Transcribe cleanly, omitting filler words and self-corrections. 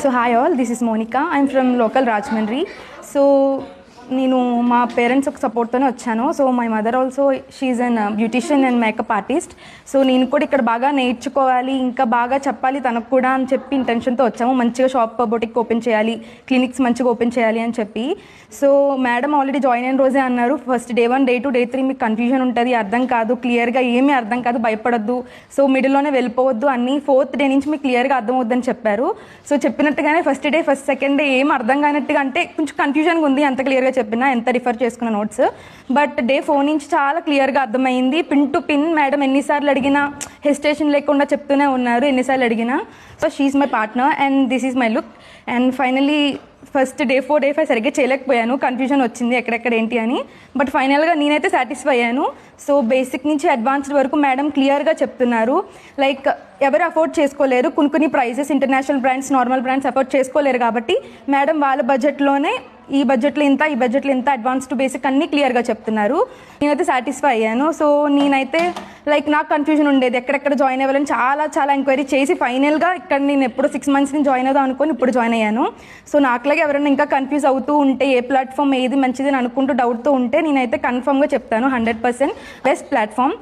So hi all, this is Monica. I'm from local Rajahmundry. So నేను మా parents ఒక సపోర్ట్తోనే వచ్చాను. So my mother also she an beautician and makeup artist. So నేను కూడా ఇక్కడ బాగా నేర్చుకోవాలి, ఇంకా బాగా చెప్పాలి తనకు కూడా అని చెప్పి ఇంటెన్షన్తో వచ్చాము. మంచిగా షాప్ బొటిక్ ఓపెన్ చేయాలి, క్లినిక్స్ మంచిగా ఓపెన్ చేయాలి అని చెప్పి. సో మేడం ఆల్రెడీ జాయిన్ అయిన రోజే అన్నారు, ఫస్ట్ డే 1, డే 2, డే 3 మీకు కన్ఫ్యూజన్ ఉంటుంది, అర్థం కాదు, క్లియర్గా ఏమీ అర్థం కాదు, భయపడొద్దు, సో మిడిల్లోనే వెళ్ళిపోవద్దు, అన్నీ 4th డే నుంచి మీకు క్లియర్గా అర్థమవుద్దని చెప్పారు. సో చెప్పినట్టుగానే ఫస్ట్ డే, సెకండ్ డే ఏం అర్థం కానట్టుగా, అంటే కొంచెం కన్ఫ్యూజన్గా ఉంది అంత క్లియర్గా చెప్పినా, ఎంత రిఫర్ చేసుకున్న నోట్స్. బట్ డే 4 నుంచి చాలా క్లియర్గా అర్థమైంది. పిన్ టు పిన్ మేడం ఎన్నిసార్లు అడిగినా హెసిటేషన్ లేకుండా చెప్తూనే ఉన్నారు, ఎన్నిసార్లు అడిగినా. So she my partner and this is my look. And finally first day 4, day 5 సరిగ్గా చేయలేకపోయాను, కన్ఫ్యూజన్ వచ్చింది ఎక్కడెక్కడ ఏంటి అని. బట్ ఫైనల్గా నేనైతే సాటిస్ఫై అయ్యాను. సో బేసిక్ నుంచి అడ్వాన్స్డ్ వరకు మేడం క్లియర్గా చెప్తున్నారు. లైక్ ఎవరు అఫోర్డ్ చేసుకోలేరు, కొన్ని prices international brands, normal brands afford చేసుకోలేరు కాబట్టి మేడం వాళ్ళ బడ్జెట్లోనే ఈ బడ్జెట్లో ఇంత, ఈ బడ్జెట్లో ఇంత, అడ్వాన్స్ టు బేసిక్ అన్నీ క్లియర్గా చెప్తున్నారు. నేనైతే సాటిస్ఫై అయ్యాను. సో నేనైతే లైక్ నాకు కన్ఫ్యూజన్ ఉండేది ఎక్కడెక్కడ జాయిన్ అవ్వాలని, చాలా ఎంక్వైరీ చేసి ఫైనల్గా ఇక్కడ నేను ఎప్పుడు 6 months నుంచి జాయిన్ అవుదాం అనుకొని ఇప్పుడు జాయిన్ అయ్యాను. సో నాకులాగే ఎవరైనా ఇంకా కన్ఫ్యూజ్ అవుతూ ఉంటే, ఏ ప్లాట్ఫామ్ ఏది మంచిది అని అనుకుంటూ డౌట్తో ఉంటే, నేనైతే కన్ఫర్మ్గా చెప్తాను 100% బెస్ట్ ప్లాట్ఫామ్.